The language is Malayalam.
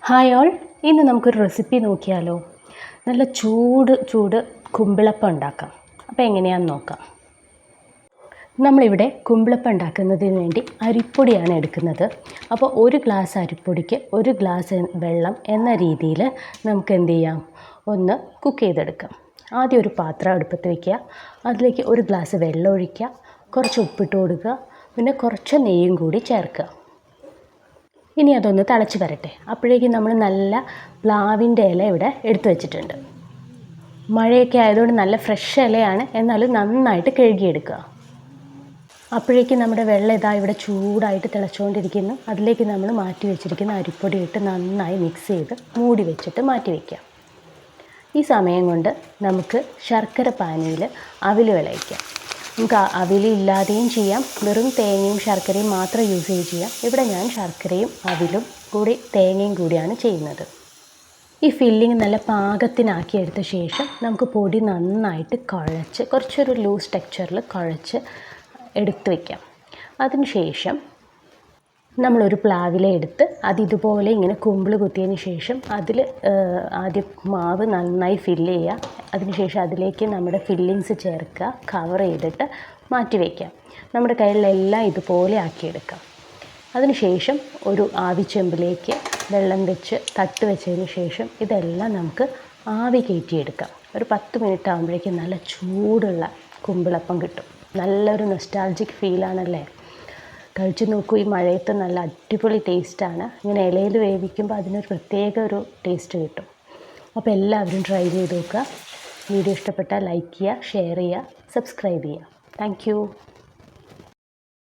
ഹായ് ഓൾ, ഇന്ന് നമുക്കൊരു റെസിപ്പി നോക്കിയാലോ. നല്ല ചൂട് കുമ്പിളപ്പം ഉണ്ടാക്കാം. അപ്പോൾ എങ്ങനെയാണെന്ന് നോക്കാം. നമ്മളിവിടെ കുമ്പിളപ്പം ഉണ്ടാക്കുന്നതിന് വേണ്ടി അരിപ്പൊടിയാണ് എടുക്കുന്നത്. അപ്പോൾ ഒരു ഗ്ലാസ് അരിപ്പൊടിക്ക് ഒരു ഗ്ലാസ് വെള്ളം എന്ന രീതിയിൽ നമുക്ക് എന്ത് ചെയ്യാം, ഒന്ന് കുക്ക് ചെയ്തെടുക്കാം. ആദ്യം ഒരു പാത്രം അടുപ്പത്ത് വയ്ക്കുക. അതിലേക്ക് ഒരു ഗ്ലാസ് വെള്ളം ഒഴിക്കുക, കുറച്ച് ഉപ്പിട്ട് കൊടുക്കുക, പിന്നെ കുറച്ച് നെയ്യും കൂടി ചേർക്കുക. ഇനി അതൊന്ന് തിളച്ച് വരട്ടെ. അപ്പോഴേക്കും നമ്മൾ നല്ല പ്ലാവിൻ്റെ ഇല ഇവിടെ എടുത്തു വെച്ചിട്ടുണ്ട്. മഴയൊക്കെ ആയതുകൊണ്ട് നല്ല ഫ്രഷ് ഇലയാണ്, എന്നാലും നന്നായിട്ട് കഴുകിയെടുക്കുക. അപ്പോഴേക്കും നമ്മുടെ വെള്ളം ഇവിടെ ചൂടായിട്ട് തിളച്ചുകൊണ്ടിരിക്കുന്നു. അതിലേക്ക് നമ്മൾ മാറ്റി വെച്ചിരിക്കുന്ന അരിപ്പൊടി ഇട്ട് നന്നായി മിക്സ് ചെയ്ത് മൂടി വെച്ചിട്ട് മാറ്റി വയ്ക്കാം. ഈ സമയം കൊണ്ട് നമുക്ക് ശർക്കര പാനിയിൽ അവിൽ വിളയിക്കാം. നമുക്ക് അവിലില്ലാതെയും ചെയ്യാം, വെറും തേങ്ങയും ശർക്കരയും മാത്രം യൂസ് ചെയ്യാം. ഇവിടെ ഞാൻ ശർക്കരയും അവിലും കൂടി തേങ്ങയും കൂടിയാണ് ചെയ്യുന്നത്. ഈ ഫില്ലിങ് നല്ല പാകത്തിനാക്കി എടുത്ത ശേഷം നമുക്ക് പൊടി നന്നായിട്ട് കുഴച്ച് കുറച്ചൊരു ലൂസ് ടെക്സ്ചറിൽ കുഴച്ച് എടുത്ത് വയ്ക്കാം. അതിനുശേഷം നമ്മളൊരു പ്ലാവില എടുത്ത് ഇതുപോലെ ഇങ്ങനെ കുമ്പിൾ കുത്തിയതിന് ശേഷം അതിൽ ആദ്യം മാവ് നന്നായി ഫില്ല് ചെയ്യുക. അതിനുശേഷം അതിലേക്ക് നമ്മുടെ ഫില്ലിങ്സ് ചേർക്കുക, കവർ ചെയ്തിട്ട് മാറ്റി വയ്ക്കാം. നമ്മുടെ കയ്യിലെല്ലാം ഇതുപോലെ ആക്കിയെടുക്കാം. അതിനുശേഷം ഒരു ആവിച്ചെമ്പിലേക്ക് വെള്ളം വെച്ച് തട്ട് വെച്ചതിന് ശേഷം ഇതെല്ലാം നമുക്ക് ആവി കയറ്റിയെടുക്കാം. ഒരു 10 മിനിറ്റ് ആകുമ്പോഴേക്കും നല്ല ചൂടുള്ള കുമ്പിളപ്പം കിട്ടും. നല്ലൊരു നൊസ്റ്റാൾജിക് ഫീലാണല്ലേ. കഴിച്ച് നോക്കൂ, ഈ മഴയത്ത് നല്ല അടിപൊളി ടേസ്റ്റാണ്. ഇങ്ങനെ ഇലയിൽ വേവിക്കുമ്പോൾ അതിനൊരു പ്രത്യേക ഒരു ടേസ്റ്റ് കിട്ടും. അപ്പോൾ എല്ലാവരും ട്രൈ ചെയ്ത് നോക്കുക. വീഡിയോ ഇഷ്ടപ്പെട്ടാൽ ലൈക്ക് ചെയ്യുക, ഷെയർ ചെയ്യുക, സബ്സ്ക്രൈബ് ചെയ്യുക. താങ്ക്